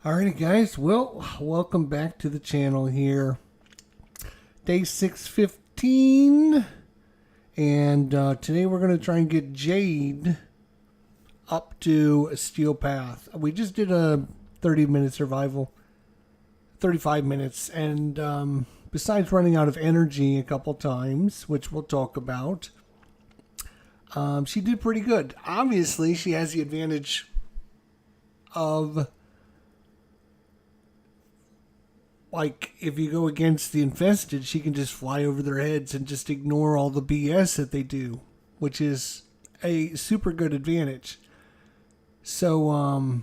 Alrighty guys, well, welcome back to the channel here. Day 615, and today we're going to try and get Jade up to a steel path. We just did a 30-minute survival, 35 minutes, and besides running out of energy a couple times, which we'll talk about, she did pretty good. Obviously, she has the advantage of, like, if you go against the infested, she can just fly over their heads and just ignore all the BS that they do, which is a super good advantage. So,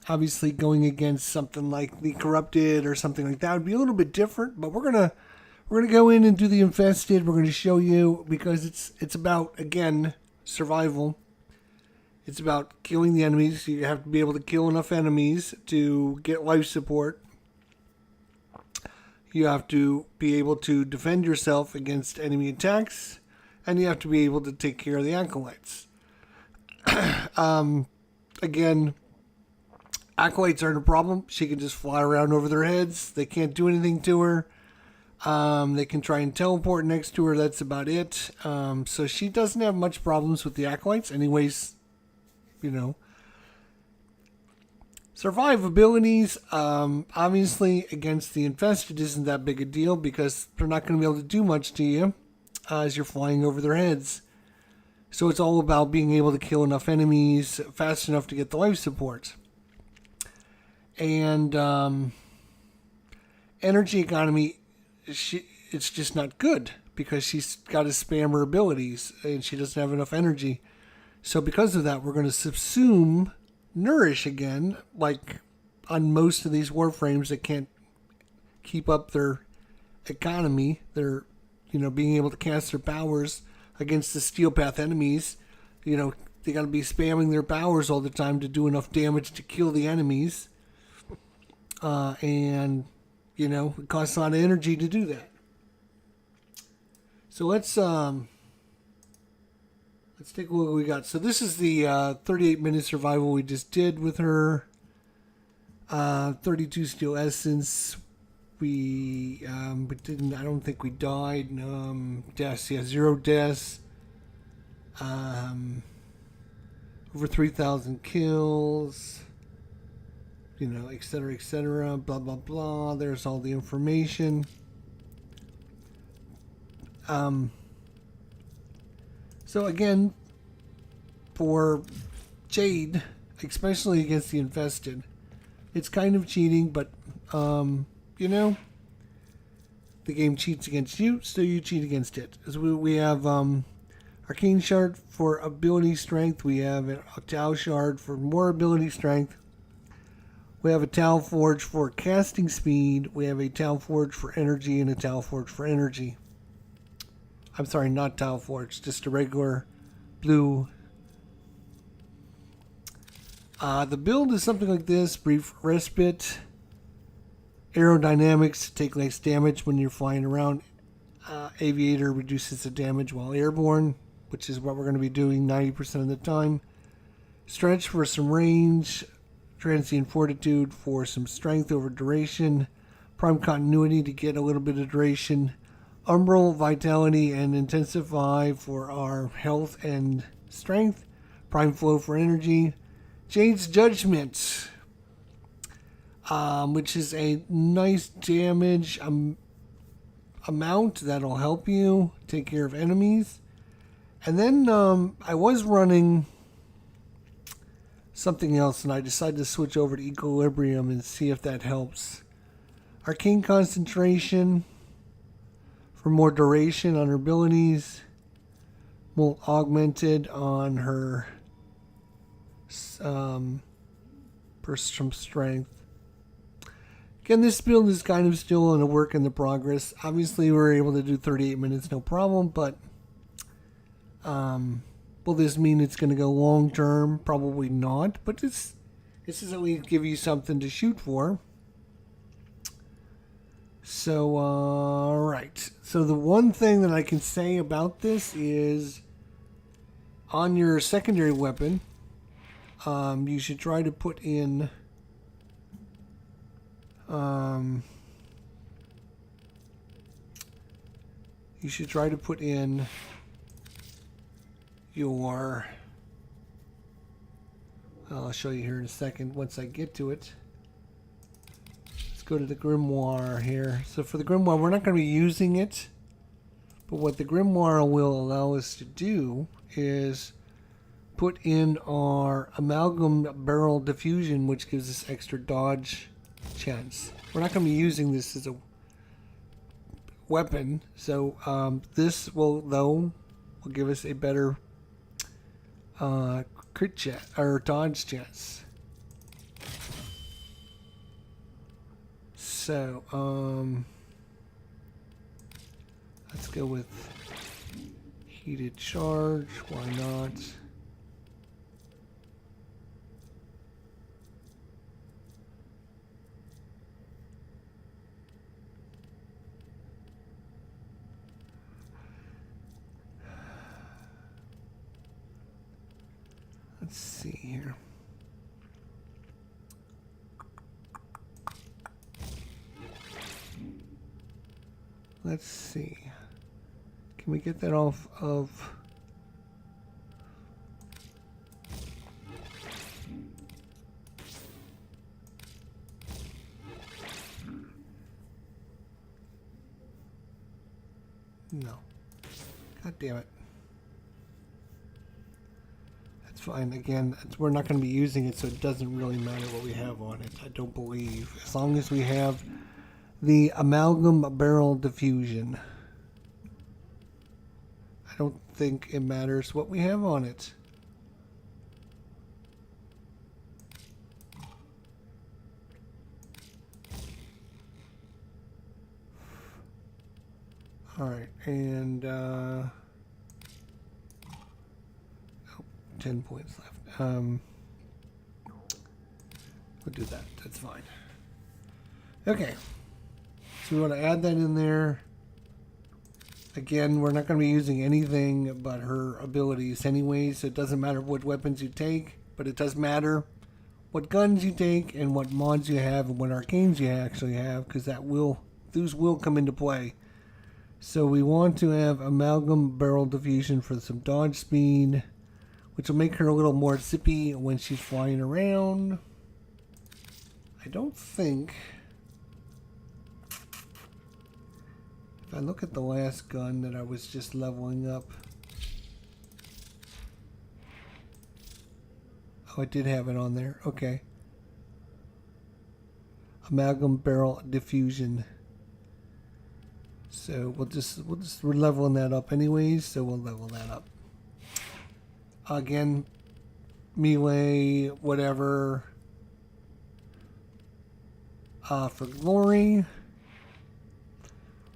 obviously going against something like the corrupted or something like that would be a little bit different, but we're gonna go in and do the infested. We're gonna show you, because it's about, again, survival. It's about killing the enemies. You have to be able to kill enough enemies to get life support. You have to be able to defend yourself against enemy attacks, and you have to be able to take care of the acolytes. Again, acolytes aren't a problem. She can just fly around over their heads. They can't do anything to her. They can try and teleport next to her. That's about it. So she doesn't have much problems with the acolytes. Anyways, you know. Survivabilities, obviously against the infested isn't that big a deal because they're not going to be able to do much to you as you're flying over their heads. So it's all about being able to kill enough enemies fast enough to get the life support. And energy economy, it's just not good because she's got to spam her abilities and she doesn't have enough energy. So because of that, we're going to subsume Nourish again, like on most of these Warframes that can't keep up their economy. They're, being able to cast their powers against the steel path enemies. They got to be spamming their powers all the time to do enough damage to kill the enemies. And it costs a lot of energy to do that. So let's take a look at what we got. So this is the 38-minute survival we just did with her. 32 steel essence. We didn't. I don't think we died. Deaths. Yeah, 0 deaths. Over 3,000 kills. Etc. Etc. Blah blah blah. There's all the information. So again, for Jade, especially against the infested, it's kind of cheating, but, the game cheats against you, so you cheat against it. As we have Arcane Shard for ability strength. We have an Octal Shard for more ability strength. We have a Tal Forge for casting speed. We have a Tal Forge for energy and a Tal Forge for energy. I'm sorry, not Tal Forge, just a regular blue. The build is something like this: brief respite, aerodynamics, take less damage when you're flying around. Aviator reduces the damage while airborne, which is what we're going to be doing 90% of the time. Stretch for some range, transient fortitude for some strength over duration, prime continuity to get a little bit of duration. Umbral, vitality, and intensify for our health and strength. Prime flow for energy. Jade's judgment, which is a nice damage amount that'll help you take care of enemies. And then I was running something else, and I decided to switch over to equilibrium and see if that helps. Arcane concentration for more duration on her abilities. More augmented on her some strength. Again, this build is kind of still in a work in the progress. Obviously, we're able to do 38 minutes, no problem, but will this mean it's going to go long term? Probably not, but this is at least give you something to shoot for. So, alright. So the one thing that I can say about this is on your secondary weapon, you should try to put in You should try to put in your... I'll show you here in a second once I get to it. Let's go to the grimoire here. So for the grimoire, we're not going to be using it. But what the grimoire will allow us to do is put in our amalgam barrel diffusion, which gives us extra dodge chance. We're not going to be using this as a weapon, so this will give us a better crit chance or dodge chance. So let's go with heated charge. Why not? Let's see here. Let's see. Can we get that off of... No. God damn it. That's fine. Again, we're not going to be using it, so it doesn't really matter what we have on it, I don't believe. As long as we have the amalgam barrel diffusion. I don't think it matters what we have on it. Alright, and 10 points left. We'll do that. That's fine. Okay. So we want to add that in there. Again, we're not going to be using anything but her abilities anyway, so it doesn't matter what weapons you take, but it does matter what guns you take and what mods you have and what arcanes you actually have, because those will come into play. So we want to have amalgam barrel diffusion for some dodge speed, which will make her a little more zippy when she's flying around. I don't think... If I look at the last gun that I was just leveling up... Oh, I did have it on there. Okay. Amalgam barrel diffusion. So we're leveling that up anyways, so we'll level that up. Again, melee, whatever. For glory,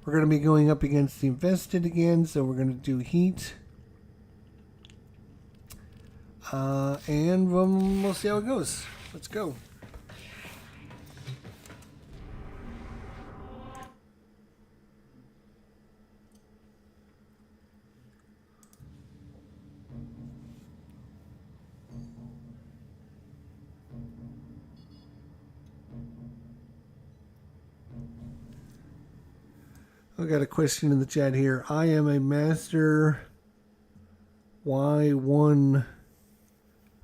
we're going to be going up against the infested again, so we're going to do heat. And we'll see how it goes. Let's go. I got a question in the chat here. I am a master Y1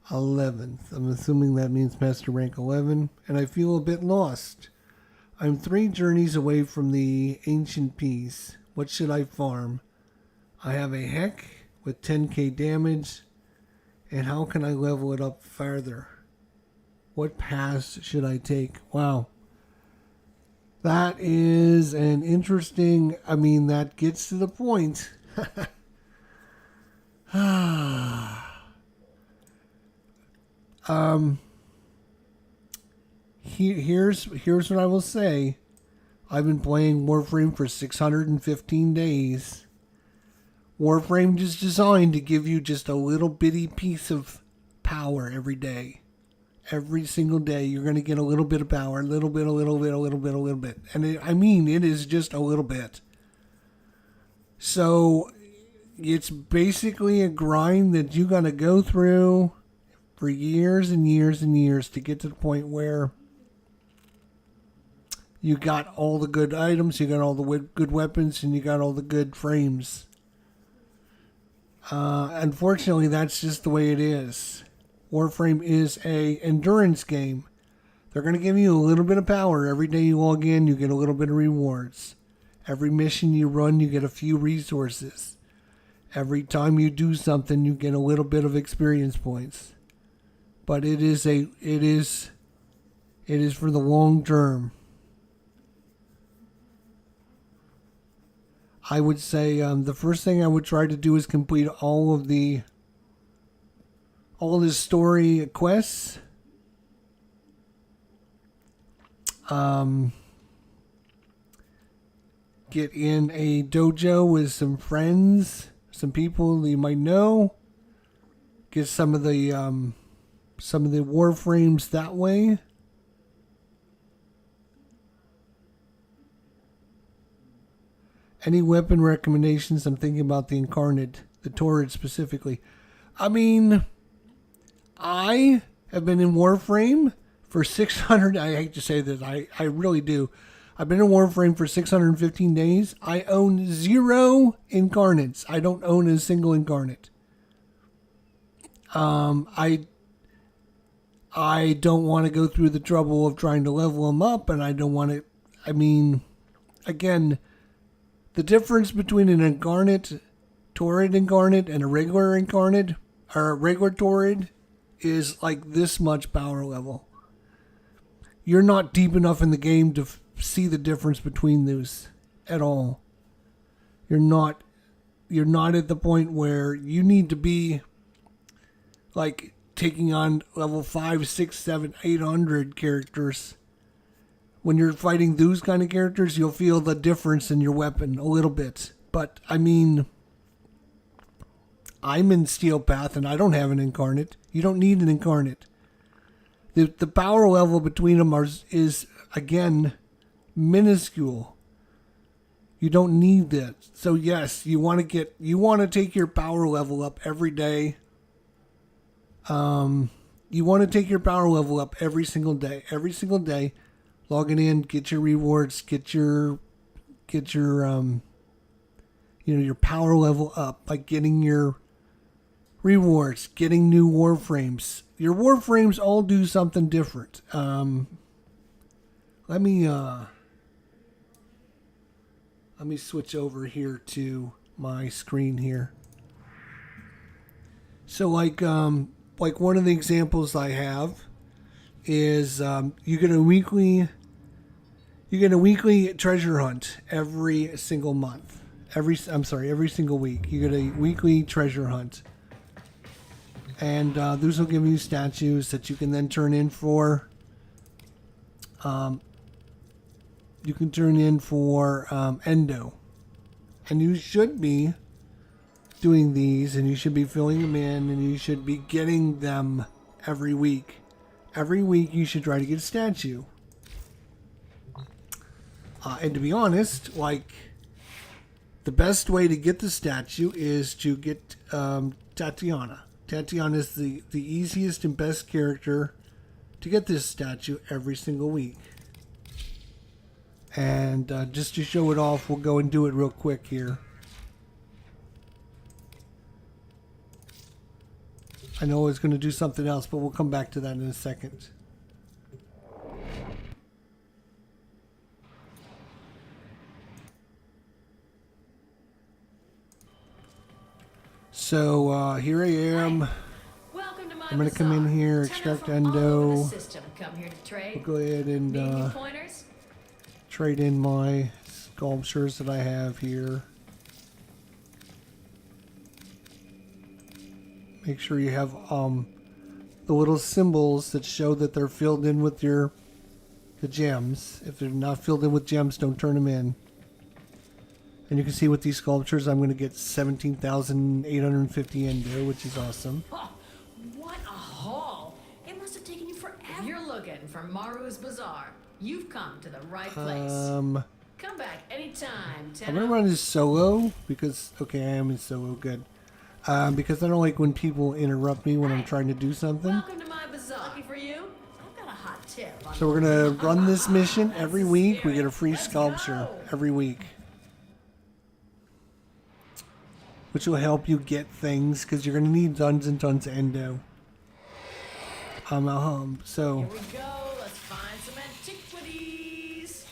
11th. I'm assuming that means master rank 11, and I feel a bit lost. I'm 3 journeys away from the ancient piece. What should I farm? I have a heck with 10k damage, and how can I level it up further? What paths should I take? Wow. That is an interesting, that gets to the point. Here's what I will say. I've been playing Warframe for 615 days. Warframe is designed to give you just a little bitty piece of power every day. Every single day, you're going to get a little bit of power, a little bit. And it is just a little bit. So, it's basically a grind that you got to go through for years and years and years to get to the point where You got all the good items, you got all the good weapons, and you got all the good frames. Unfortunately, that's just the way it is. Warframe is a endurance game. They're going to give you a little bit of power. Every day you log in, you get a little bit of rewards. Every mission you run, you get a few resources. Every time you do something, you get a little bit of experience points. But it is for the long term. I would say the first thing I would try to do is complete all of the story quests. Get in a dojo with some friends, some people you might know. Get some of the Warframes that way. Any weapon recommendations? I'm thinking about the Incarnate, the Torrid specifically. I mean, I have been in Warframe for 600. I hate to say this, I really do. I've been in Warframe for 615 days. I own 0 Incarnates. I don't own a single Incarnate. I don't want to go through the trouble of trying to level them up, and I don't want to. I mean, again, the difference between an Incarnate, Torrid Incarnate, and a regular Incarnate, or a regular Torrid, is like this much power level. You're not deep enough in the game to see the difference between those at all. You're not at the point where you need to be like taking on level 5, 6, 7, 800 characters. When you're fighting those kind of characters, you'll feel the difference in your weapon a little bit. But, I mean, I'm in Steel Path and I don't have an Incarnate. You don't need an Incarnate. The power level between them is, again, minuscule. You don't need that. So, yes, you want to take your power level up every day. You want to take your power level up every single day. Every single day. Logging in, get your rewards, get your your power level up by getting your rewards, getting new Warframes. Your Warframes all do something different. Let me switch over here to my screen here. So like one of the examples I have is you get a weekly treasure hunt every single month. Every single week. You get a weekly treasure hunt. And those will give you statues that you can then turn in for. You can turn in for Endo. And you should be doing these, and you should be filling them in, and you should be getting them every week. Every week you should try to get a statue. And to be honest, like, the best way to get the statue is to get Tatiana. Tatiana is the easiest and best character to get this statue every single week. And just to show it off, we'll go and do it real quick here. I know I was going to do something else, but we'll come back to that in a second. So here I am. I'm going to come in here, extract Endo. We'll go ahead and trade in my sculptures that I have here. Make sure you have the little symbols that show that they're filled in with the gems. If they're not filled in with gems, don't turn them in. And you can see with these sculptures, I'm going to get 17,850 Endo, which is awesome. Oh, what a haul! It must have taken you forever. If you're looking for Maru's Bazaar, you've come to the right place. Come back anytime. I'm going to run this solo because, okay, I am in solo, good. Because I don't like when people interrupt me when I'm trying to do something. Welcome to my bazaar. Lucky for you, I've got a hot tip on So we're gonna run this mission every week. We get a free sculpture every week, which will help you get things because you're gonna need tons and tons of endo. So Here we go. Let's find some antiquities.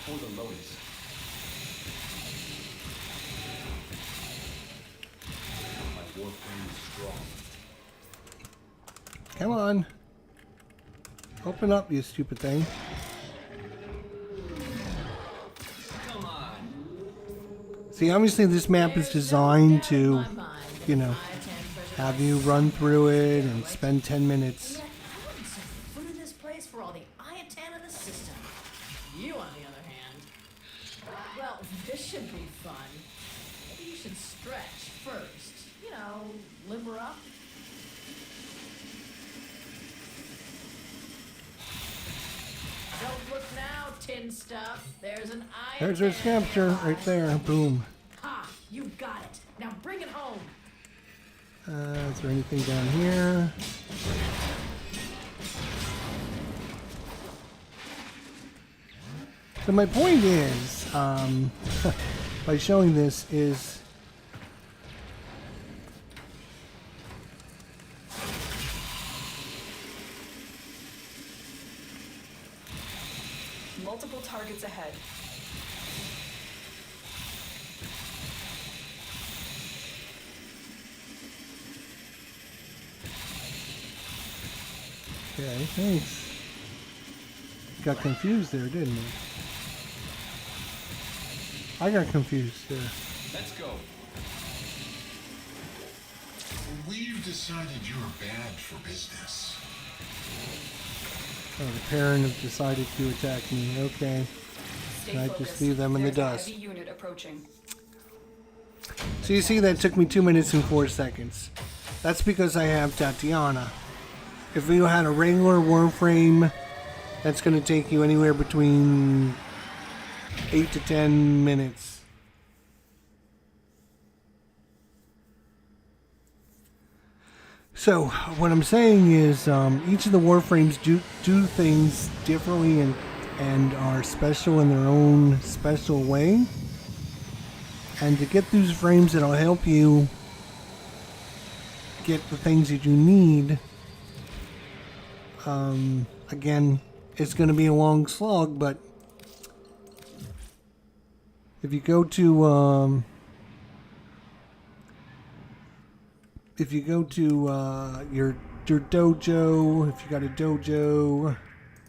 For the Lotus. My Warframe is strong. come on, open up, you stupid thing. Come on. See, obviously this map is designed to, you know, have you run through it and spend 10 minutes. Yeah, I wouldn't set foot in this place for all the Iatan of the system. You, on the other hand, well, this should be fun. Maybe you should stretch first. You know, limber up. Don't look now, tin stuff. There's an Iatan. There's our sculpture right there. Boom. Ha! You got it. Now bring it home. Is there anything down here? So my point is, by showing this is, Multiple targets ahead. okay, thanks. Got confused there, didn't it? I got confused there. Let's go. We've decided you're bad for business. Oh, the parent have decided to attack me. Okay. Stay I focused. just leave them in the There's a dust. heavy unit approaching. So you see that took me 2 minutes and 4 seconds. That's because I have Tatiana. If you had a regular Warframe, that's going to take you anywhere between 8 to 10 minutes. So what I'm saying is each of the Warframes do things differently and are special in their own special way. And to get those frames that'll help you get the things that you need, again, it's going to be a long slog, but if you go to your dojo, if you got a dojo,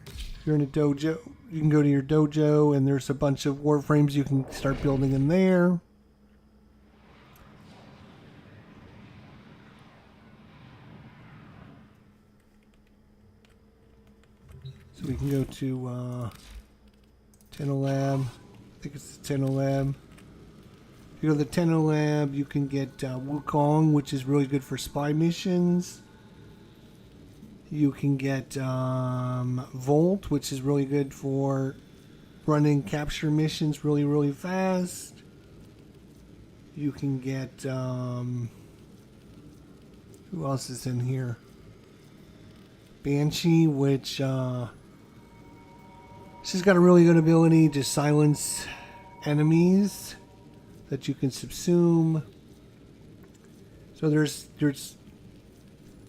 if you're in a dojo, you can go to your dojo and there's a bunch of Warframes you can start building in there. So we can go to Tenno Lab. I think it's the Tenno Lab. If you go to the Tenno Lab, you can get Wukong, which is really good for spy missions. You can get Volt, which is really good for running capture missions really, really fast. You can get... who else is in here? Banshee, which... she's got a really good ability to silence enemies that you can subsume. So there's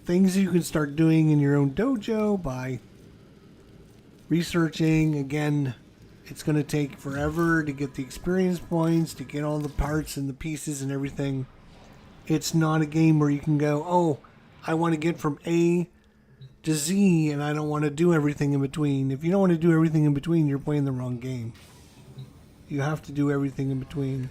things you can start doing in your own dojo by researching. Again, it's going to take forever to get the experience points, to get all the parts and the pieces and everything. It's not a game where you can go, oh, I want to get from A to Z and I don't want to do everything in between. If you don't want to do everything in between, you're playing the wrong game. You have to do everything in between.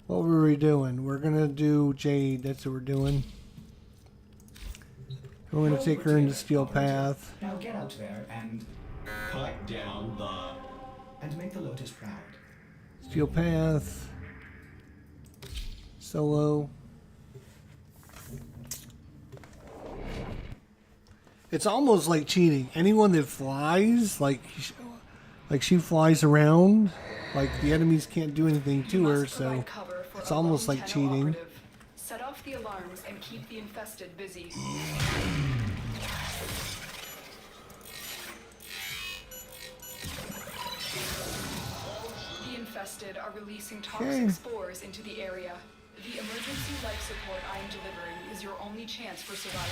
What were we doing? We're going to do Jade. That's what we're doing. We're going to take her into Steel Path. Now get out there and cut down and make the Lotus proud. Steel Path. Solo. It's almost like cheating. Anyone that flies, like she flies around, like the enemies can't do anything to her, so it's almost like cheating. Set off the alarms and keep the infested busy. The infested are releasing toxic spores into the area. The emergency life support I am delivering is your only chance for survival.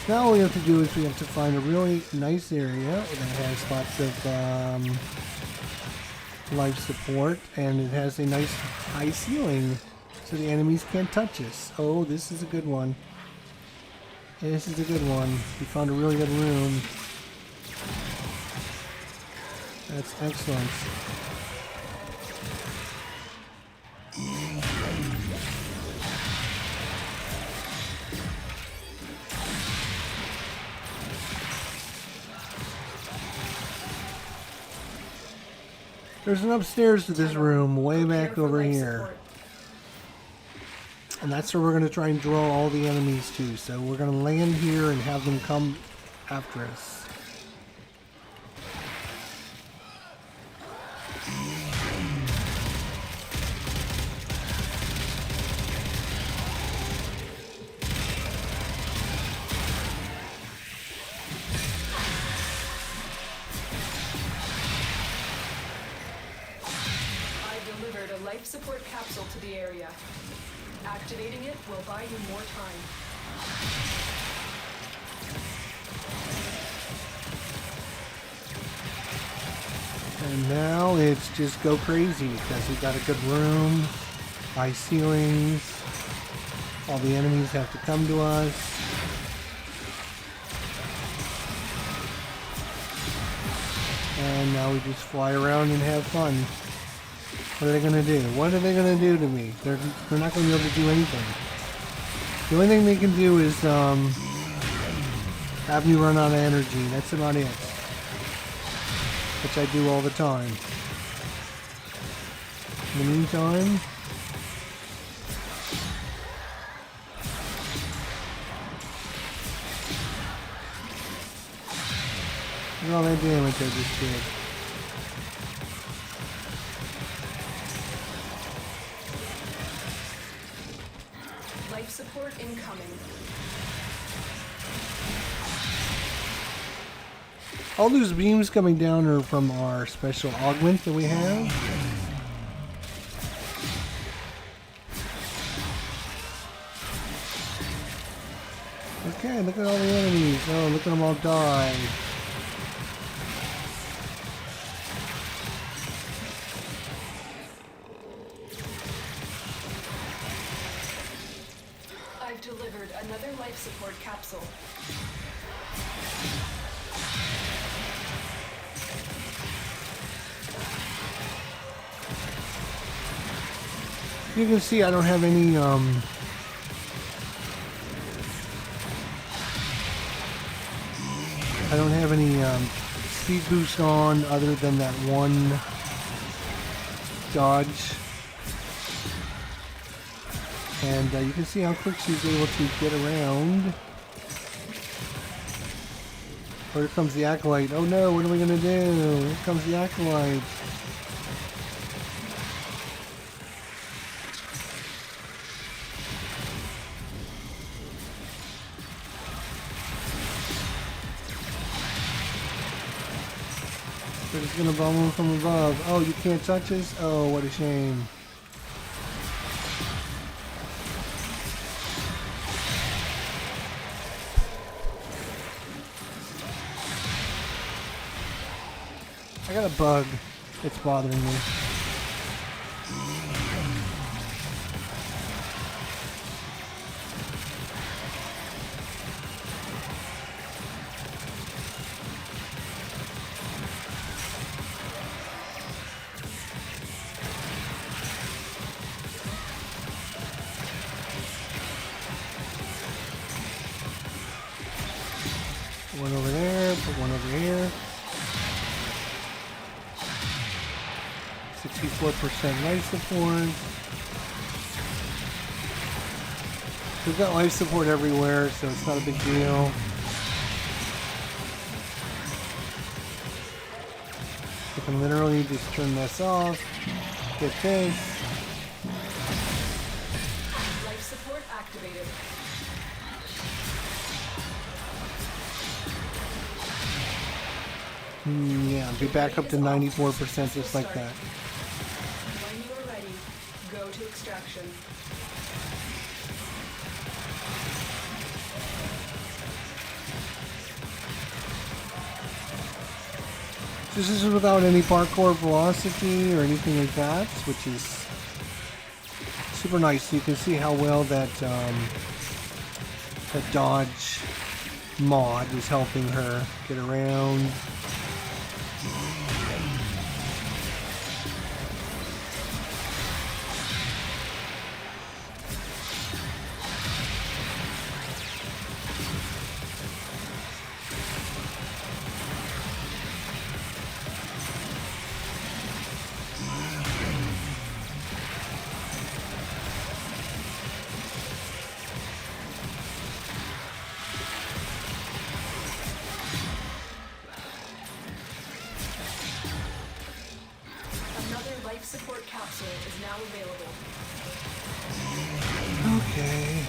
Now all we have to do is we have to find a really nice area that has lots of life support, and it has a nice high ceiling so the enemies can't touch us. Oh, this is a good one. This is a good one. We found a really good room. That's excellent. There's an upstairs to this room way back over here. And that's where we're going to try and draw all the enemies to. So we're going to land here and have them come after us. Life support capsule to the area. Activating it will buy you more time. And now it's just go crazy because we got a good room, high ceilings, all the enemies have to come to us. And now we just fly around and have fun. What are they going to do? What are they going to do to me? They're not going to be able to do anything. The only thing they can do is have me run out of energy. That's about it. Which I do all the time. In the meantime, look at all that damage I just did. Life support incoming. All those beams coming down are from our special augment that we have. Okay, look at all the enemies. Oh, look at them all die. I've delivered another life support capsule. You can see I don't have any speed boost on other than that one dodge. And you can see how quick she's able to get around. Oh, here comes the Acolyte. Oh no, what are we going to do? Here comes the Acolyte. They're just going to bomb him from above. Oh, you can't touch us? Oh, what a shame. I got a bug. It's bothering me. 64% life support. We've got life support everywhere, so it's not a big deal. You can literally just turn this off, get this. Life support activated. Yeah, be back up to 94% just like that. When you are ready, go to extraction. This is without any parkour velocity or anything like that, which is super nice. So you can see how well that that dodge mod is helping her get around. Another life support capsule is now available. Okay.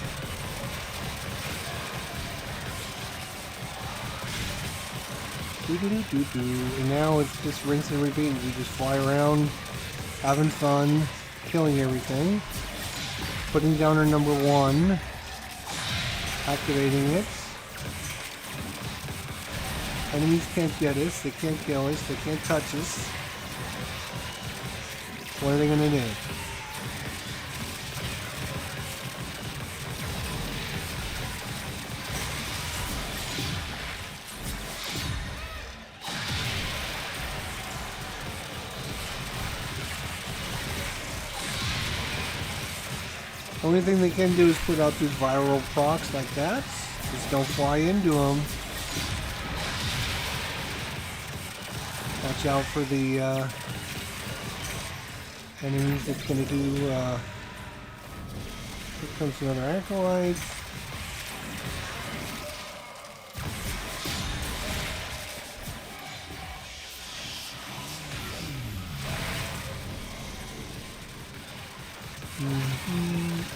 Doo-doo-doo-doo-doo. And now it's just rinse and repeat. You just fly around, having fun, killing everything. Putting down her number 1. Activating it. Enemies can't get us, they can't kill us, they can't touch us. What are they gonna do? Only thing they can do is put out these viral procs like that. Just don't fly into them. Watch out for the enemies that's going to do... here comes another acolyte.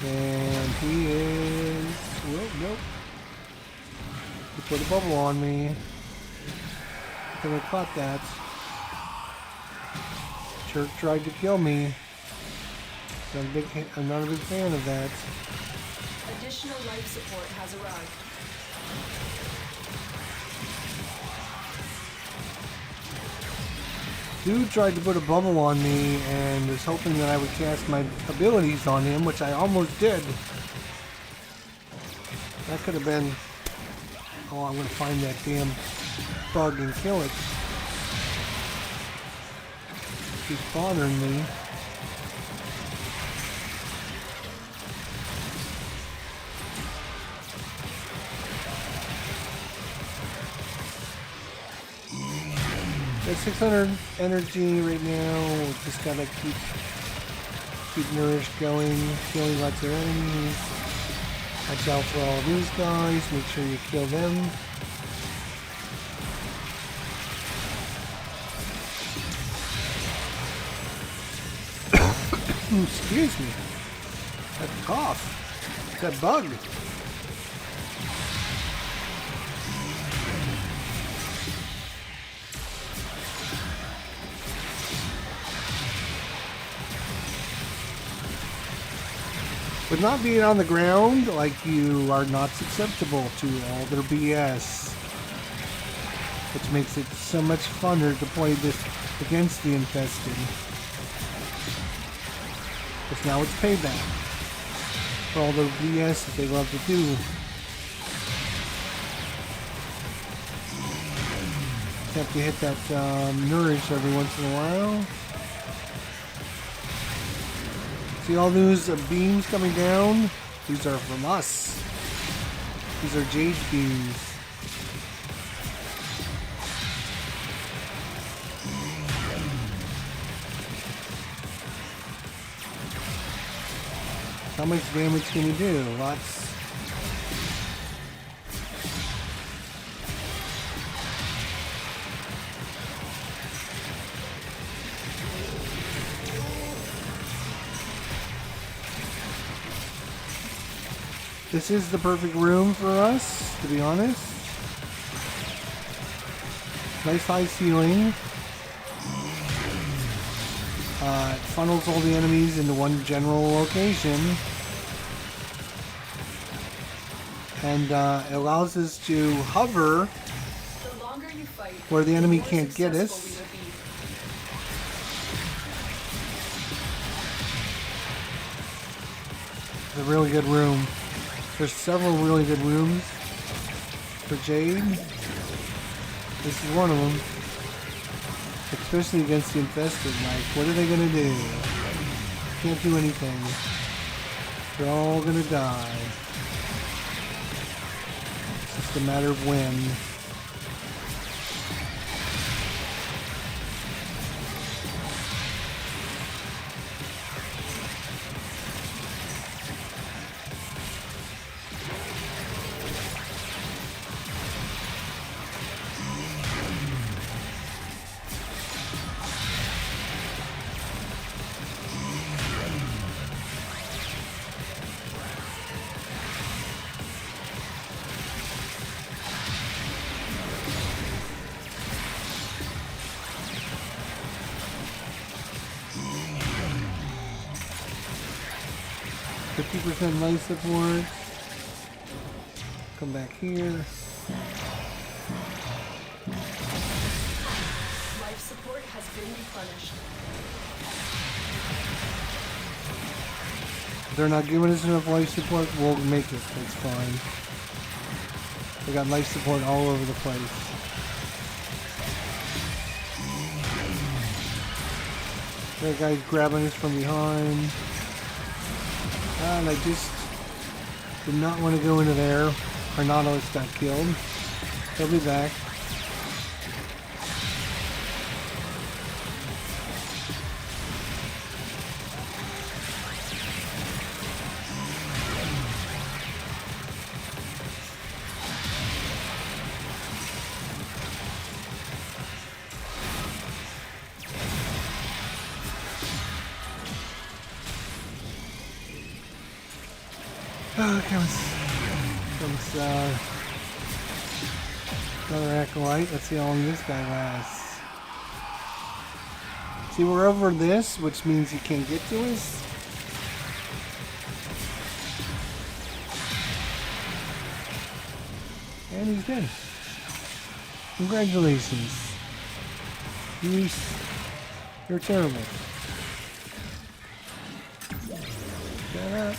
And he is... Well, nope. He put a bubble on me. I think I caught that. Jerk tried to kill me. I'm not a big fan of that. Additional life support has arrived. Dude tried to put a bubble on me and was hoping that I would cast my abilities on him, which I almost did. That could have been... Oh, I'm going to find that damn bug and kill it. He's bothering me. Got 600 energy right now. We just gotta keep nourished going, killing lots of enemies. Watch out for all these guys. Make sure you kill them. Excuse me. That cough. That bug. With not being on the ground, like, you are not susceptible to all their BS. Which makes it so much funner to play this against the infested. Because now it's payback for all the BS that they love to do. Have to hit that nourish every once in a while. See all those beams coming down? These are from us. These are Jade beams. How much damage can he do? Lots. This is the perfect room for us, to be honest. Nice high ceiling. It funnels all the enemies into one general location. And it allows us to hover The longer you fight, where the enemy more can't get us. successful we will be. It's a really good room. There's several really good rooms for Jade. This is one of them. Especially against the infested. Like, what are they gonna do? Can't do anything. They're all gonna die. It's just a matter of when. % life support. Come back here. Life support has been replenished. If they're not giving us enough life support, we'll make it. That's fine. We got life support all over the place. That guy's grabbing us from behind. And I just did not want to go into there. Our Nautilus got killed. He'll be back. Oh, comes another acolyte. Let's see how long this guy lasts. See, we're over this, which means he can't get to us. And he's dead. Congratulations. You're terrible. Shut up.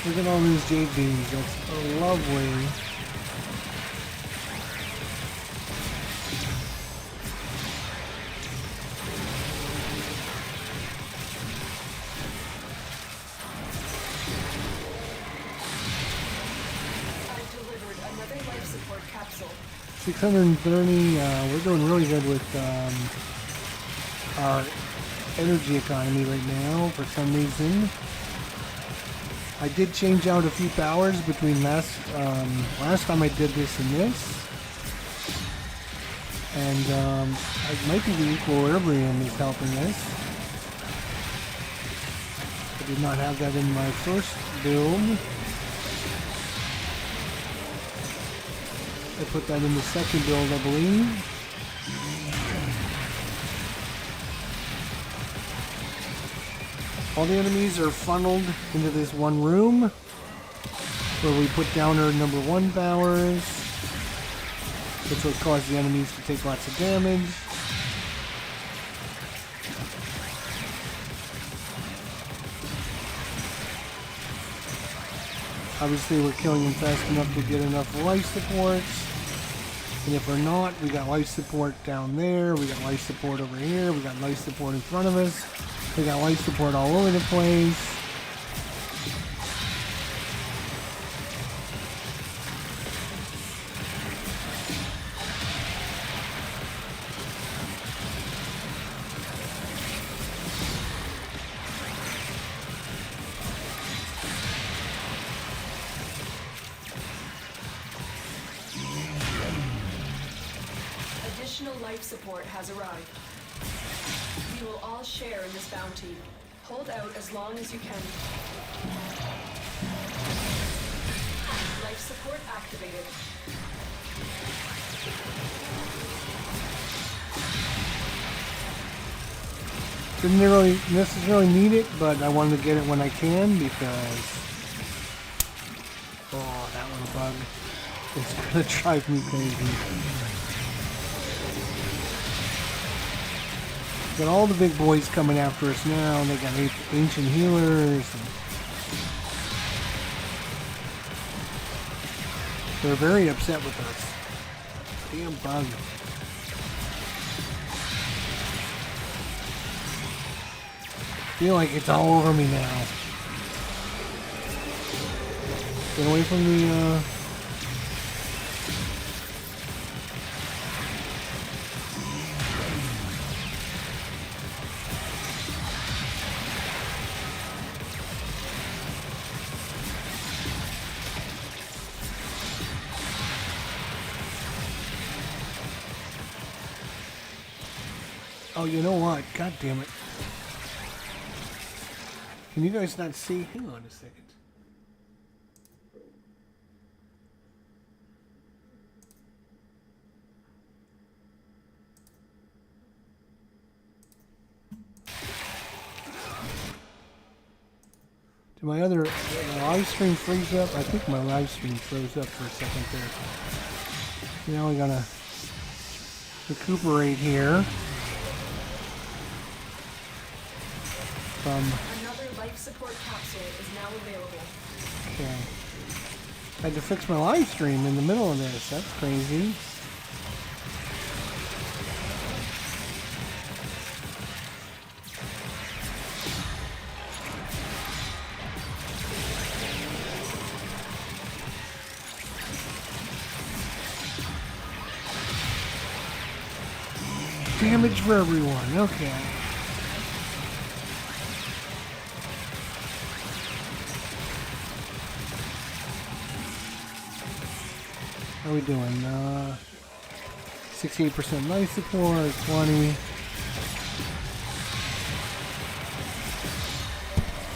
Look at all these Jade beams. That's lovely. I've delivered another life support capsule. 630. We're doing really good with our energy economy right now for some reason. I did change out a few powers between last time I did this and this. And it might be the equilibrium is helping us. I did not have that in my first build. I put that in the second build, I believe. All the enemies are funneled into this one room. where we put down our number 1 powers, which will cause the enemies to take lots of damage. Obviously, we're killing them fast enough to get enough life supports. And if we're not, we got life support down there, we got life support over here, we got life support in front of us, we got life support all over the place. Additional life support has arrived. We will all share in this bounty. Hold out as long as you can. Life support activated. Didn't really necessarily need it, but I wanted to get it when I can because... Oh, that little bug. It's gonna drive me crazy. Got all the big boys coming after us now. They got ancient healers. They're very upset with us. Damn bug. Feel like it's all over me now. Get away from the Oh, you know what? God damn it. Can you guys not see? Hang on a second. Did my other live stream freeze up? I think my live stream froze up for a second there. Now we gotta recuperate here. Another life support capsule is now available. Okay. I had to fix my live stream in the middle of this. That's crazy. Damage for everyone. Okay. How are we doing? 68% life support, 20.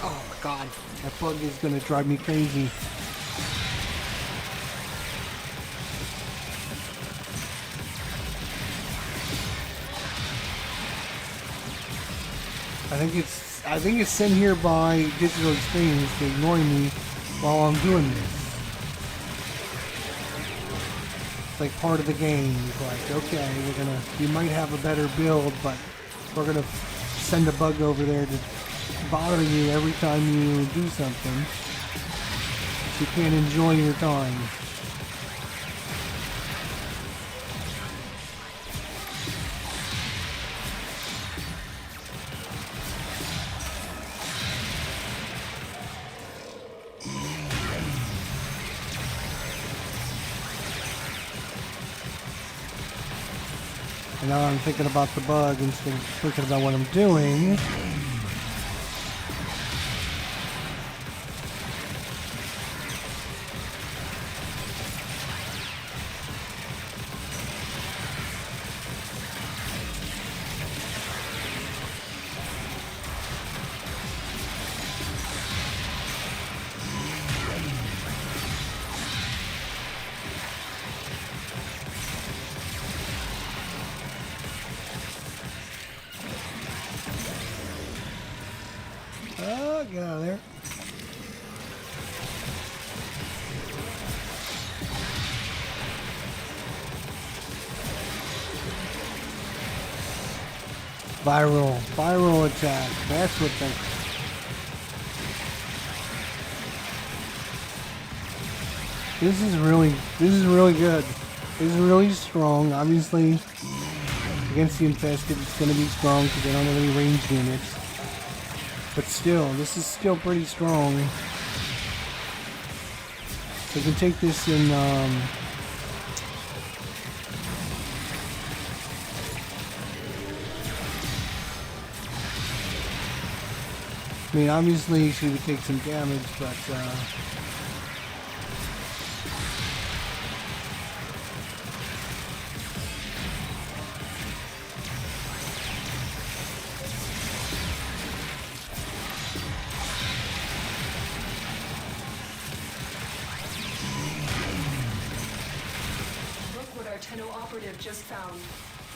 Oh my god, that bug is gonna drive me crazy. I think it's sent here by Digital Experience to ignore me while I'm doing this. It's like part of the game. It's like, okay, you might have a better build, but we're gonna send a bug over there to bother you every time you do something. So you can't enjoy your time. And now I'm thinking about the bug instead of thinking about what I'm doing. Get out of there. Viral attack. That's what they. This is really good. This is really strong. Obviously, against the infested, it's going to be strong because they don't have any ranged units. But still, this is still pretty strong. We can take this in. I mean, obviously she would take some damage, but Look what our Tenno operative just found.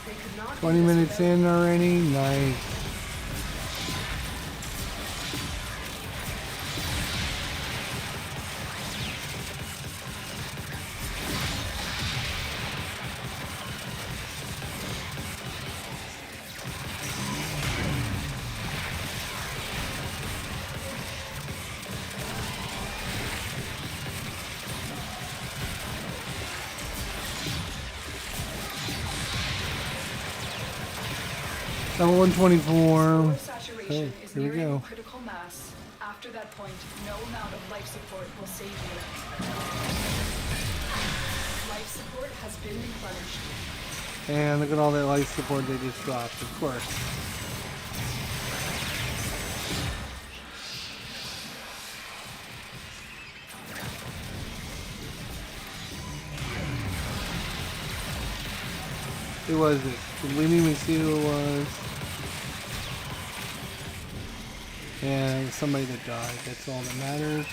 They could not do 20 this minutes without- in already. Nice. Level 124. Spore saturation Okay, is here we nearing go. critical mass. After that point, no amount of life support will save you. Life support has been replenished. And look at all that life support they just dropped, of course. Who was it? We didn't even see who it was. And somebody that died. That's all that matters.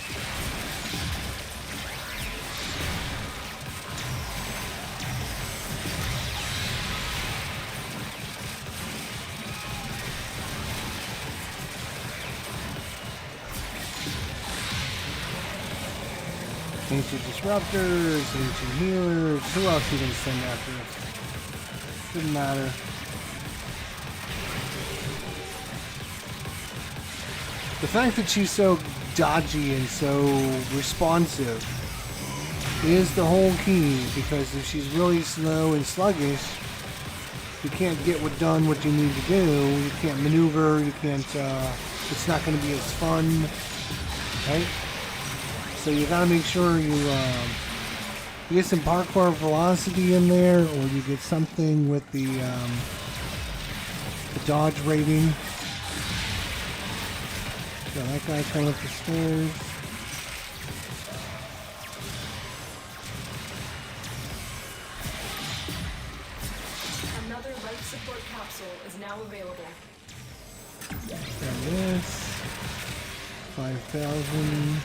Ancient disruptors, ancient healers. Who else are you gonna send after us? Doesn't matter. The fact that she's so dodgy and so responsive is the whole key, because if she's really slow and sluggish, you can't get done what you need to do. You can't maneuver, you can't, it's not going to be as fun, right? So you got to make sure you get some parkour velocity in there, or you get something with the dodge rating. So that guy coming up the stairs. Another life support capsule is now available. There it is. 5,000.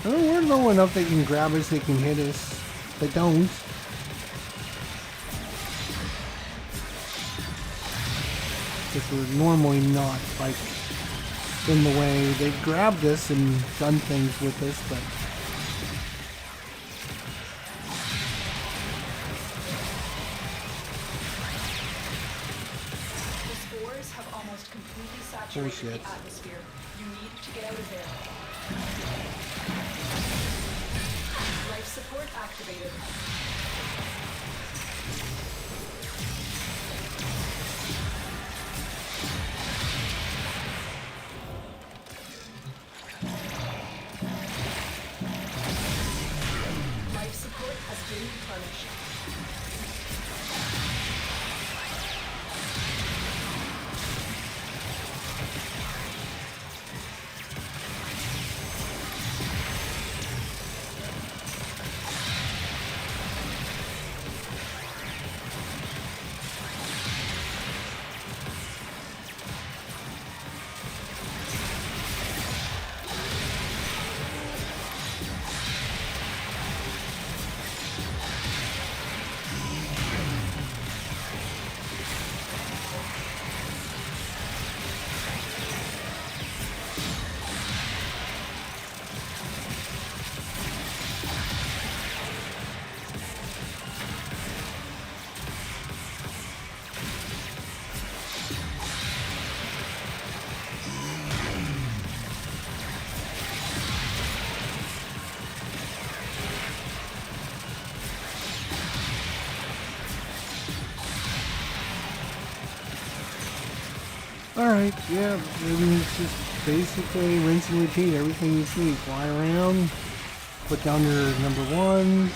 I don't know, we're low enough they can grab us, they can hit us. They don't. Because we're normally not, like, in the way. They grabbed us and done things with us, but... The spores have almost completely saturated Bullshit. the atmosphere. You need to get out of there. Life support activated. Life support has been replenished. Alright, yeah, maybe it's just basically rinse and repeat everything you see. Fly around, put down your number ones,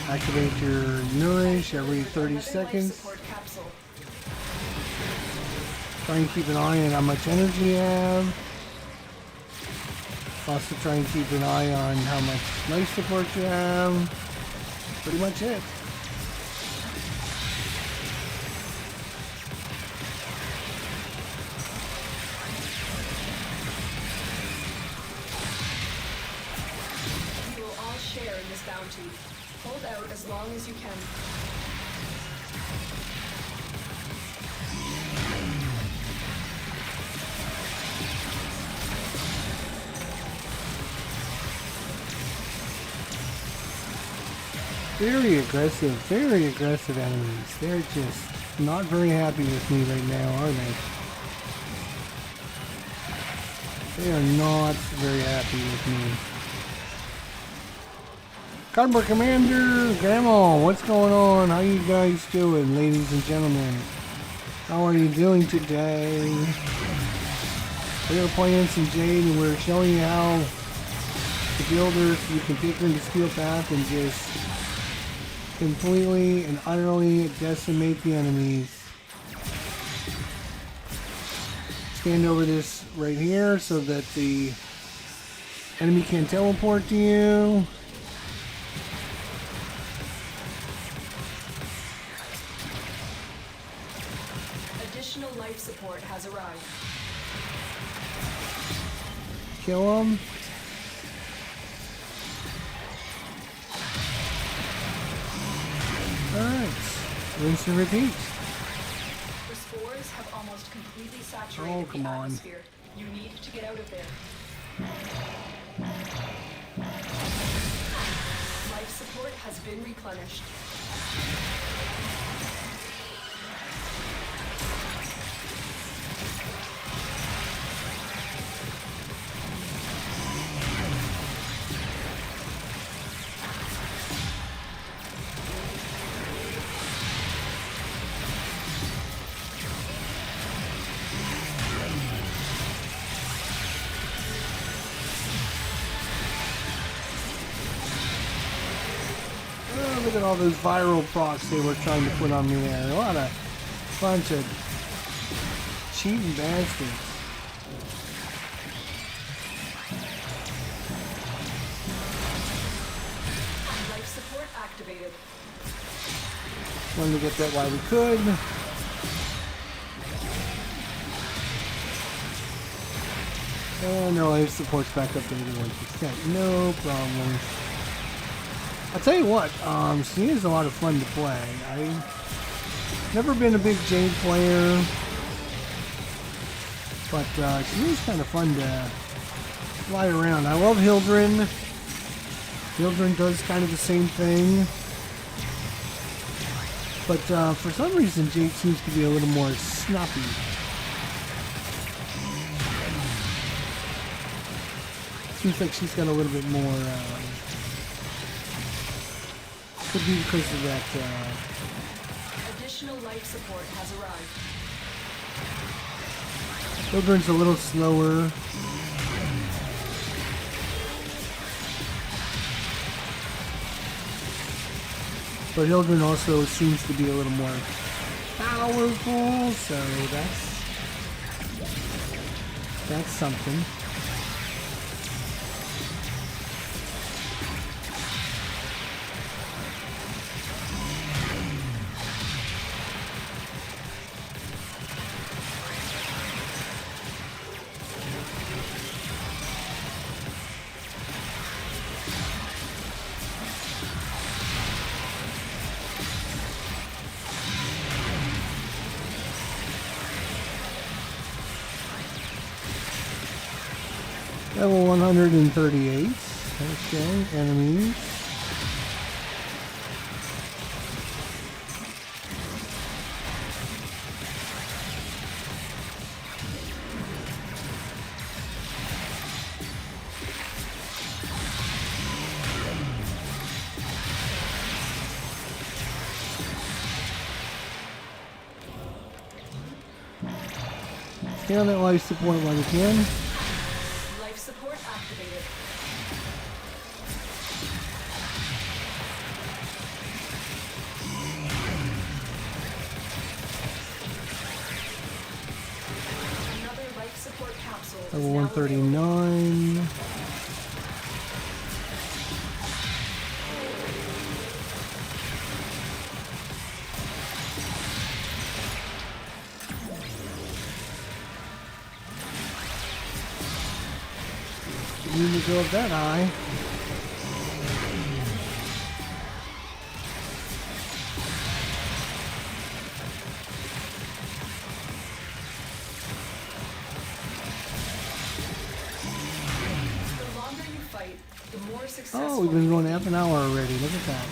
activate your nourish every 30 Another life seconds. support capsule. Try and keep an eye on how much energy you have. Also try and keep an eye on how much life support you have. Pretty much it. You will all share in this bounty. Hold out as long as you can. Very aggressive enemies. They're just not very happy with me right now, are they? They are not very happy with me. Cardboard Commander, Grandma, what's going on? How you guys doing, ladies and gentlemen? How are you doing today? We are playing some Jade and we're showing you how the builders, you can take her into Steel Path and just completely and utterly decimate the enemies. Stand over this right here so that the enemy can teleport to you. Additional life support has arrived. Kill him. Alright. Rinse and repeat. The spores have almost completely saturated Oh, come the on. atmosphere. You need to get out of there. Life support has been replenished. Oh, look at all those viral procs they were trying to put on me there. A lot of bunch of cheating bastards. Life support activated. Wanted to get that while we could. And our life support's back up to 81%. No problem. I'll tell you what, she is a lot of fun to play. I've never been a big Jade player, but she is kind of fun to fly around. I love Hildren. Hildren does kind of the same thing. But for some reason, Jade seems to be a little more snappy. Seems like she's got a little bit more... could be because of that... Additional life support has arrived. Hildren's a little slower. But Hildren also seems to be a little more powerful, so that's something. Level 138. Okay, enemies. Stay on that life support while you can. Life support activated. Another life support capsule is Level now 139. You need to go up that high. The longer you fight, the more successful. Oh, we've been going half an hour already. Look at that.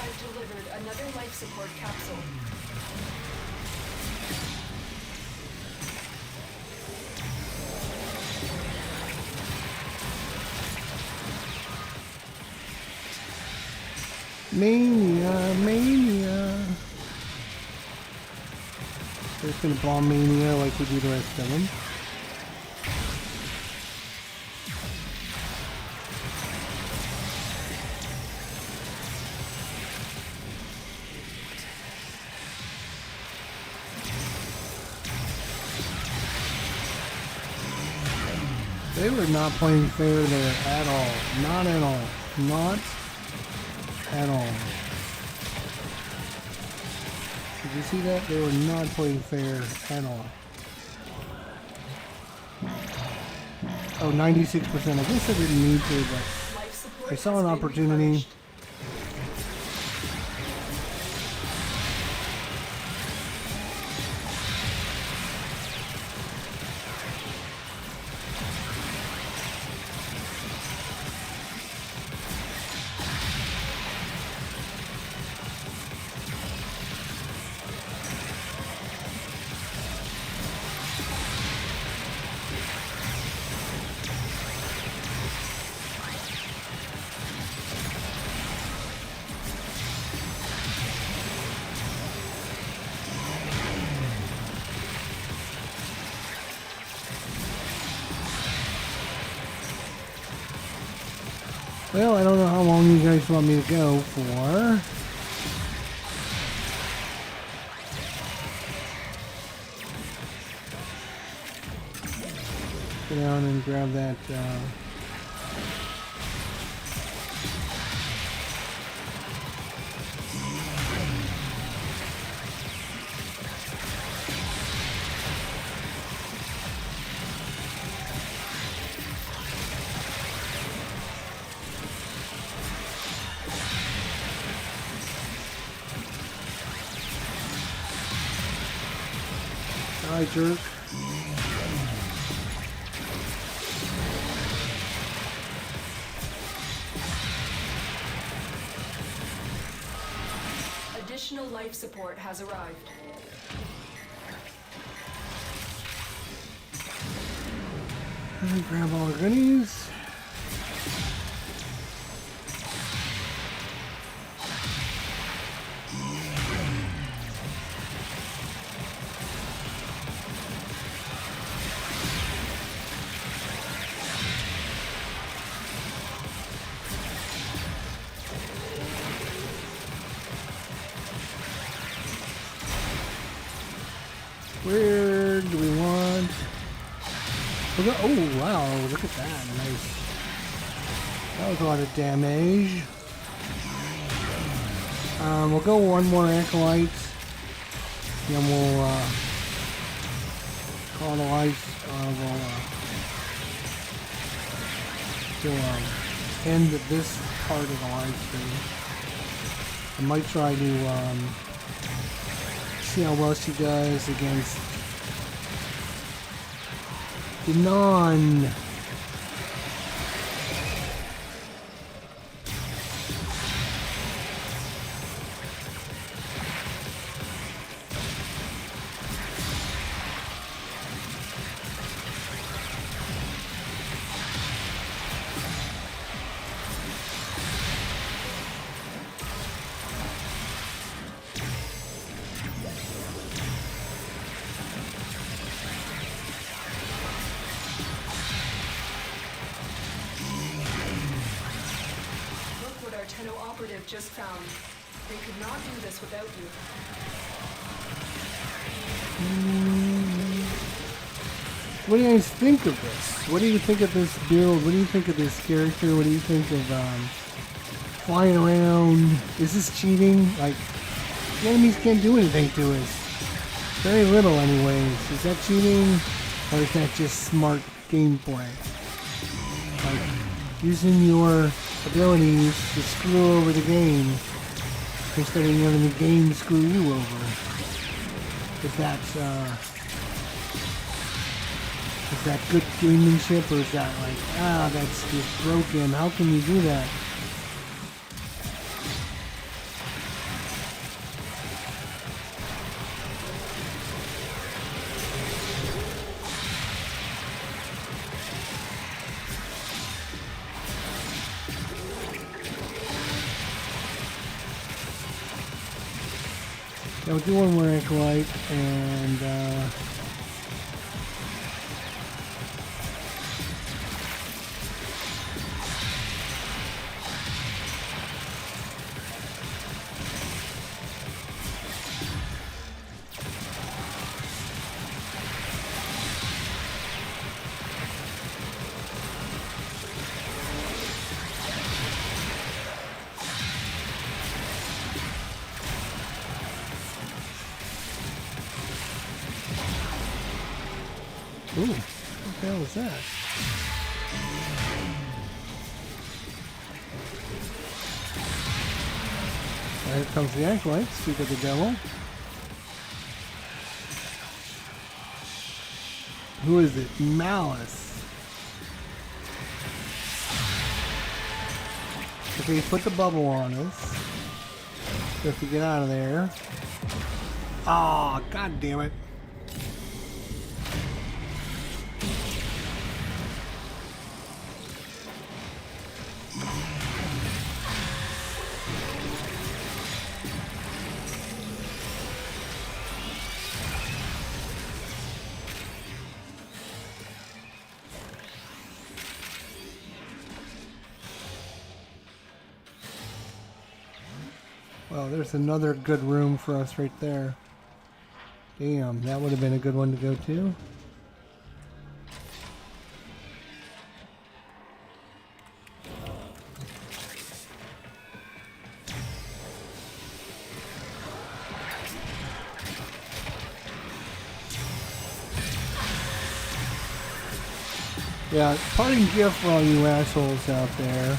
I've delivered another life support capsule. Mania, mania. We're just gonna bomb mania like we do the rest of them. They were not playing fair there at all. Not at all. Not at all. Did you see that? They were not playing fair at all. Oh, 96%. I guess I didn't need to, but Life support I saw has an been opportunity. replenished. Well, I don't know how long you guys want me to go for. Go down and grab that. Hi, jerk. Additional life support has arrived. Let me grab all the goodies. Where do we want? Oh wow, look at that. Nice. That was a lot of damage. We'll go one more Acolyte. Then we'll call the lights. To end this part of the live stream. I might try to see how well she does against the non. Just found. They could not do this without you. What do you guys think of this? What do you think of this build? What do you think of this character? What do you think of flying around? Is this cheating? Like, the enemies can't do anything to us. Very little anyways. Is that cheating? Or is that just smart gameplay? Like, using your abilities to screw over the game instead of letting the game screw you over. Is that good gamemanship, or is that like, that's just broken? How can you do that? We'll do one more Acolyte, and ooh, what the hell is that? Here comes the Acolyte, speak of the devil. Who is it? Malice. Okay, put the bubble on us. We have to get out of there. Ah, oh, god damn it. Well, there's another good room for us right there. Damn, that would have been a good one to go to. Yeah, parting gift for all you assholes out there.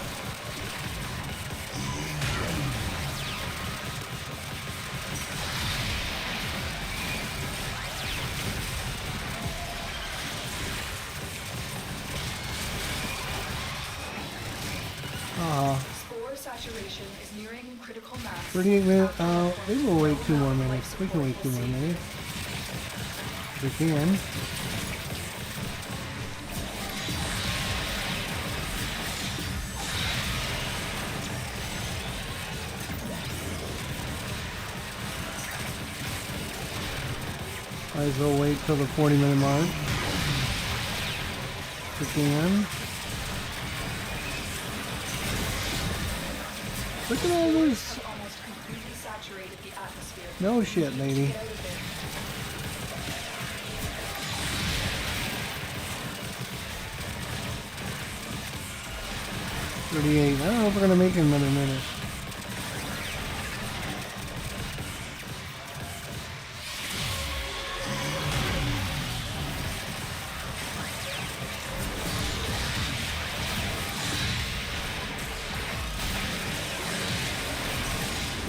Spore saturation is nearing critical mass. 38 minutes. Maybe we'll wait 2 more minutes. We can wait 2 more minutes. We can. Might as well wait till the 40-minute mark. We can. Look at all this. Almost completely saturated the atmosphere. No shit, lady. Get out of there. 38. I don't know if we're gonna make it in another minute.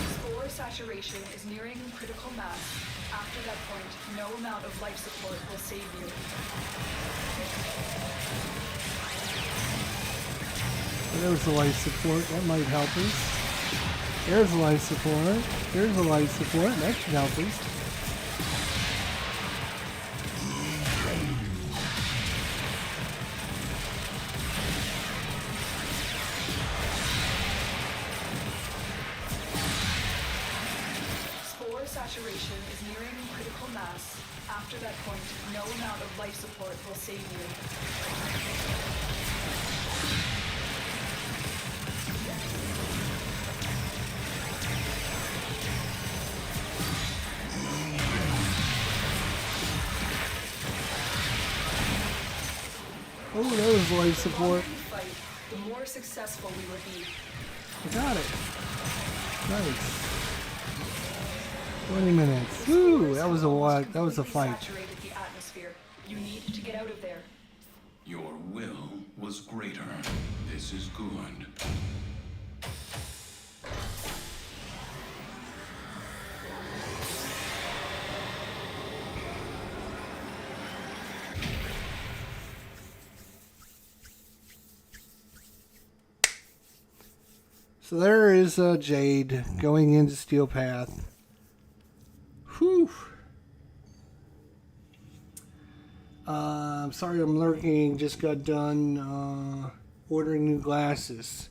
Spore saturation is nearing critical mass. After that point, no amount of life support will save you. There's the life support. That might help us. There's the life support. There's the life support. That should help us. Spore saturation is nearing critical mass. After that point, no amount of life support will save you. Oh, there's life The support. longer you fight, the more successful we will be. I got it. Nice. 20 minutes. Woo! That was a lot. That was a fight. Saturated the atmosphere. You need to get out of there. Your will was greater. This is good. So there is Jade going into Steel Path. Whew. I'm sorry I'm lurking. Just got done ordering new glasses.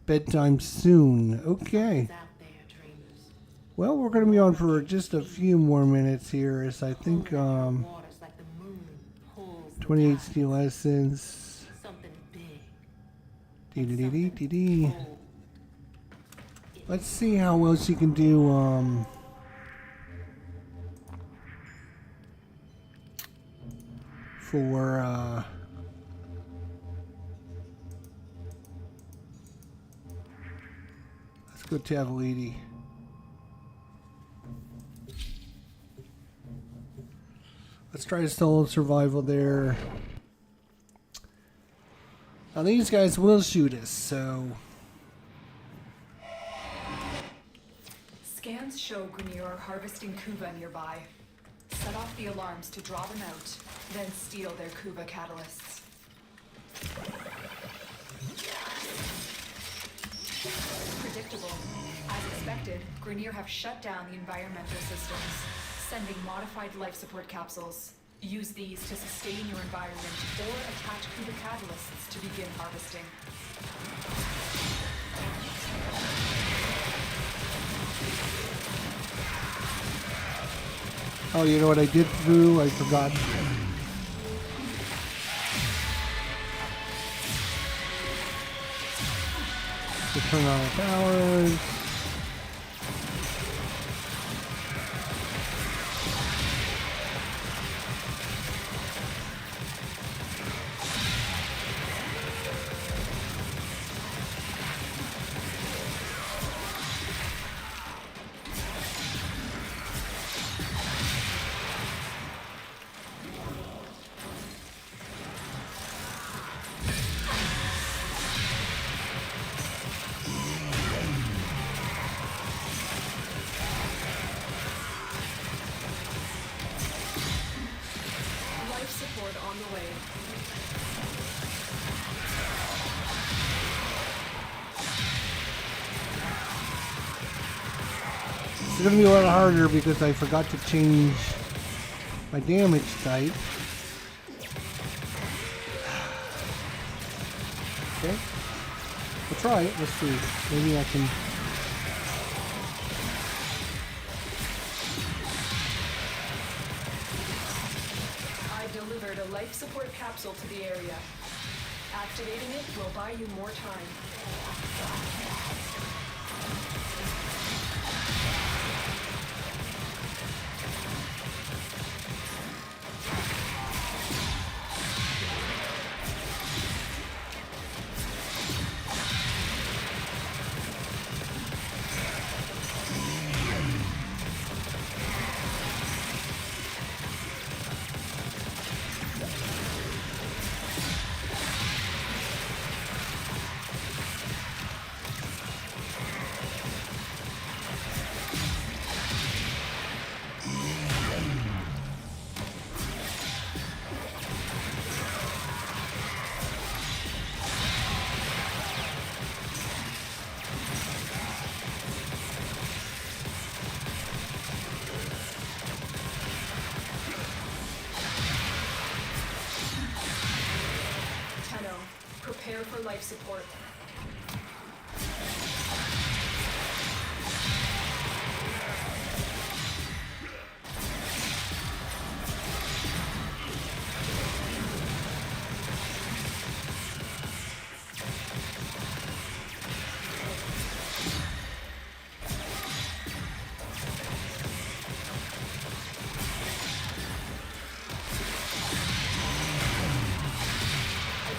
Bedtime soon. Okay. It's out there, dreamers. Well, we're going to be on for just a few more minutes here, as I think Waters like the moon pulls the 28 tide. steel essence. Something big. Dee-dee-dee-dee-dee. Bold. Let's see how else you can do for let's go Tavalidi. Let's try solo survival there. Now these guys will shoot us, so Scans show Grenier are harvesting Kuva nearby. Set off the alarms to draw them out, then steal their Kuva catalysts. Predictable. As expected, Grenier have shut down the environmental systems, sending modified life support capsules. Use these to sustain your environment or attach Kuva catalysts to begin harvesting. oh, you know what I did do? I forgot. To turn on the powers. Life support on the way. It's gonna be a lot harder because I forgot to change my damage type. Okay. We'll try it. Let's see. Maybe I can. I delivered a life support capsule to the area. Activating it will buy you more time. life support.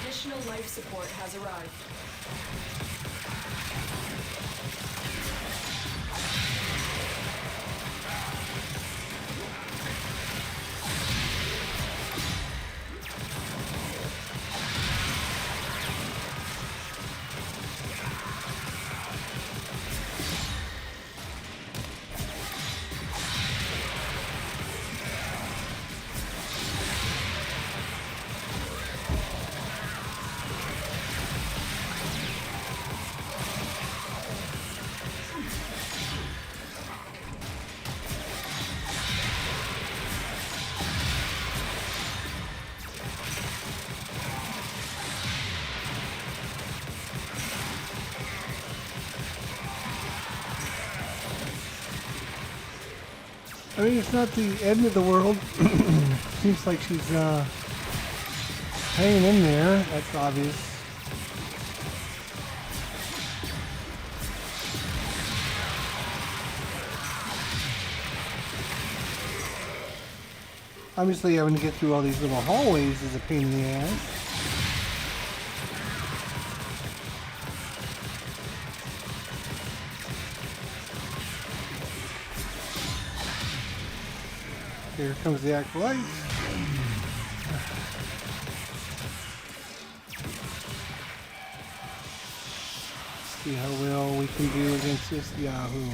Additional life support has arrived. I mean, it's not the end of the world. Seems like she's hanging in there. That's obvious. Obviously, having to get through all these little hallways is a pain in the ass. Here comes the acolyte. See how well we can do against this Yahoo.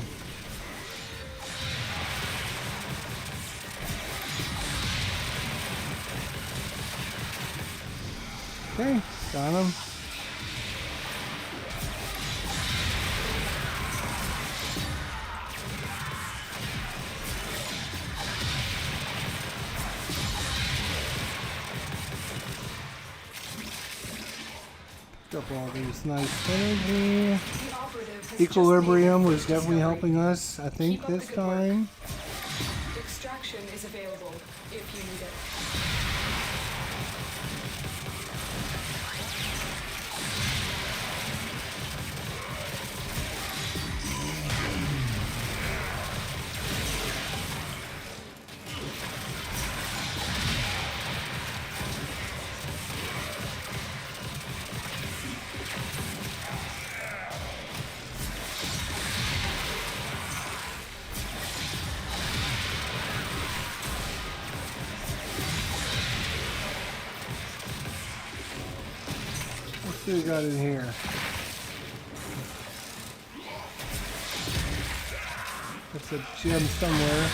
Okay, got him. Up all these nice energy. The operative has Equilibrium just was made definitely discovery. helping us, I think, Keep up the this good work. time. Extraction is available if you need it. Let's see what we got in here. That's a gem somewhere.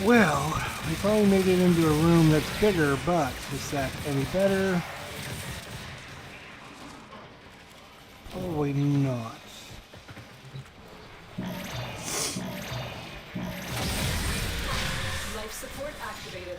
Well, we probably made it into a room that's bigger, but is that any better? Probably not. Life support activated.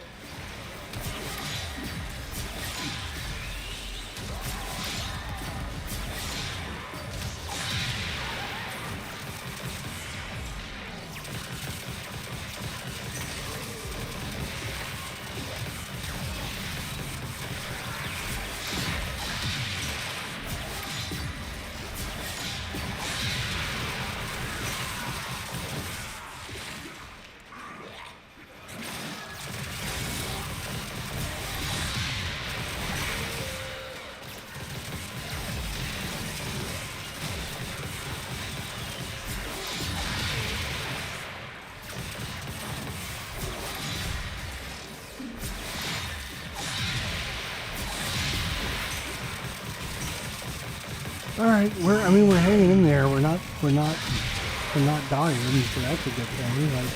All right, we're hanging in there. We're not dying, so that's a good thing. Like,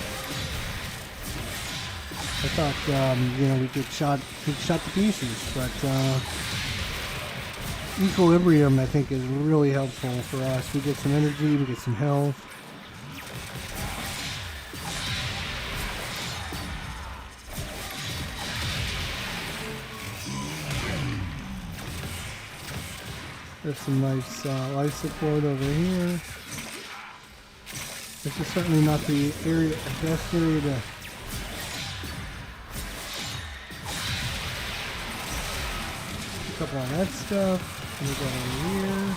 I thought, we'd get shot to pieces, but equilibrium, I think, is really helpful for us. We get some energy, we get some health. There's some nice life support over here. This is certainly not the best area to... A couple of that stuff. And we got over here.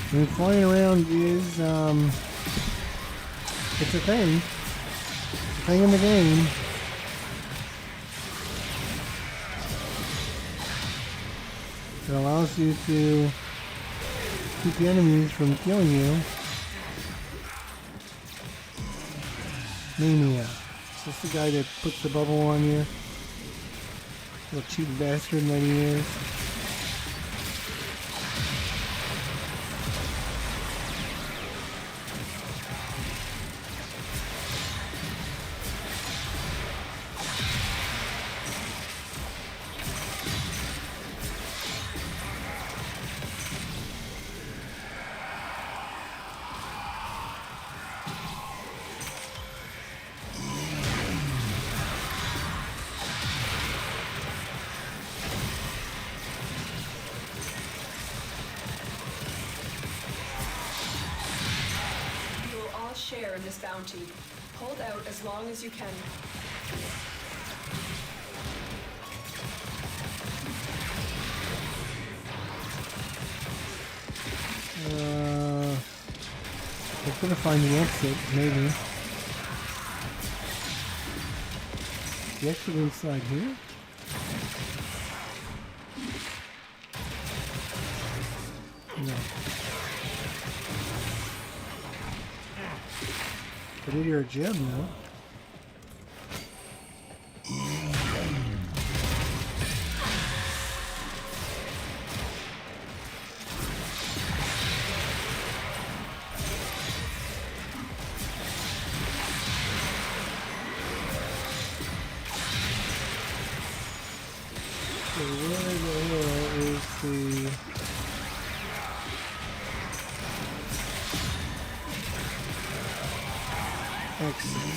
I mean, flying around is, it's a thing. It's a thing in the game. It allows you to keep the enemies from killing you. Mania. Is this the guy that puts the bubble on you? Little cheap bastard that he is. Share in this bounty. Hold out as long as you can. We're gonna find the exit, maybe. The exit inside here? No. I did hear a gem, though. So where the hell is the... exit?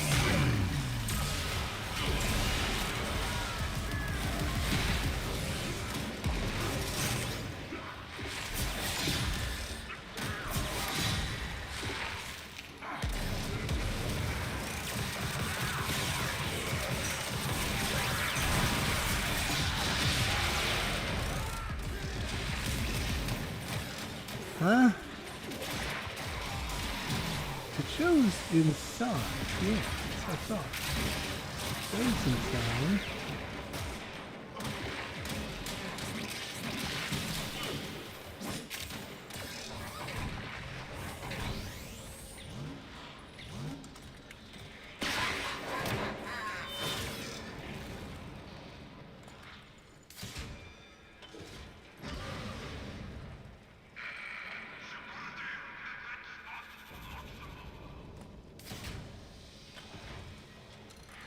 Huh? It shows inside. Yeah, that's what I thought. It shows inside.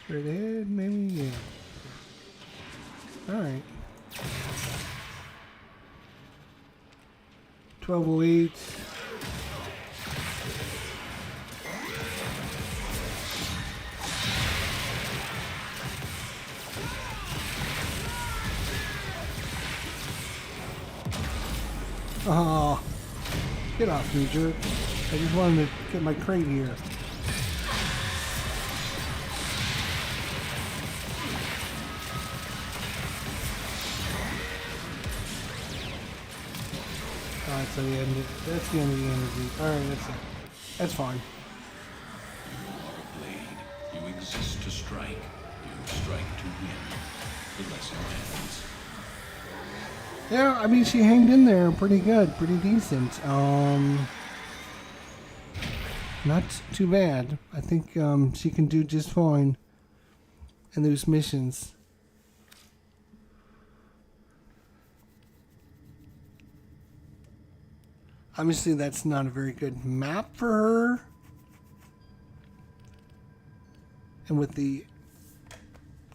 Straight ahead, maybe, yeah. Alright. 1208. Oh, get off me, jerk. I just wanted to get my crate here. Alright, so that's the end of the energy. Alright, that's it. That's fine. You are a blade. You exist to strike. You strike to win. The lesson ends. Yeah, I mean, she hanged in there pretty good, pretty decent. Not too bad. I think she can do just fine in those missions. Obviously, that's not a very good map for her. And with the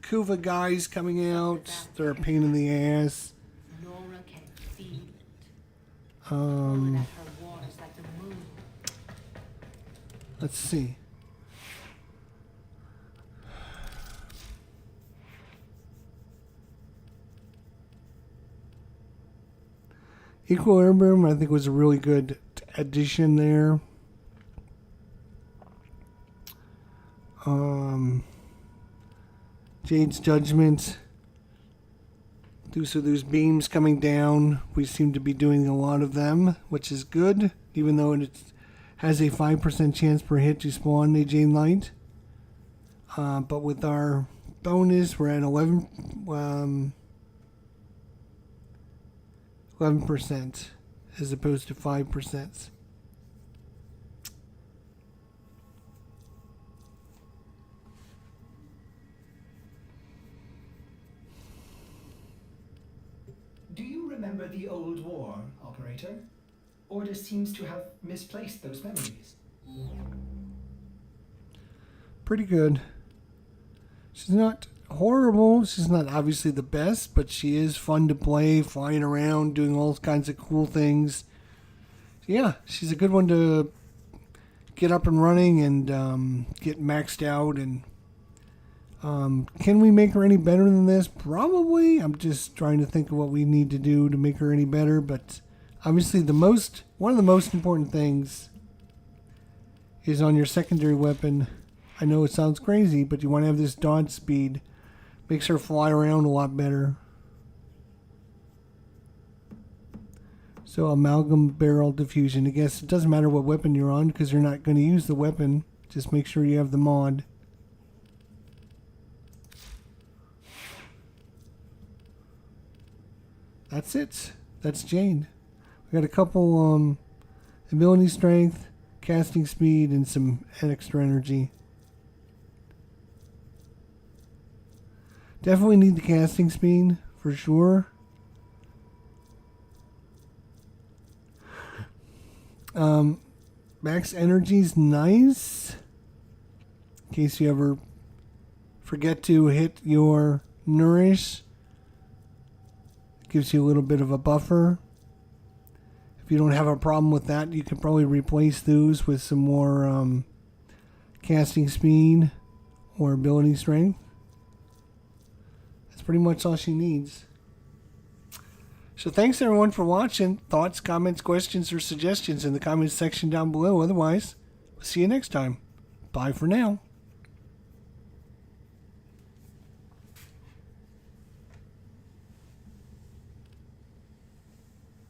Kuva guys coming out, they're a pain in the ass. Nora can feel it. Flowing at her waters like the moon. Let's see. Equilibrium, I think, was a really good addition there. Jade's Judgment. Those beams coming down. We seem to be doing a lot of them, which is good, even though it has a 5% chance per hit to spawn a Jade Light. But with our bonus, we're at 11%. 11% as opposed to 5%. Do you remember the old war, Operator? Order seems to have misplaced those memories. Pretty good. She's not horrible. She's not obviously the best, but she is fun to play, flying around, doing all kinds of cool things. Yeah, she's a good one to get up and running and get maxed out. And can we make her any better than this? Probably. I'm just trying to think of what we need to do to make her any better. But obviously, one of the most important things is on your secondary weapon. I know it sounds crazy, but you want to have this dodge speed. Makes her fly around a lot better. So amalgam barrel diffusion. I guess it doesn't matter what weapon you're on because you're not going to use the weapon. Just make sure you have the mod. That's it. That's Jade. We got a couple ability strength, casting speed, and some extra energy. Definitely need the casting speed, for sure. Max energy's nice. In case you ever forget to hit your nourish. Gives you a little bit of a buffer. If you don't have a problem with that, you can probably replace those with some more casting speed or ability strength. Pretty much all she needs. So thanks everyone for watching. Thoughts, comments, questions, or suggestions in the comments section down below. Otherwise, we'll see you next time. Bye for now.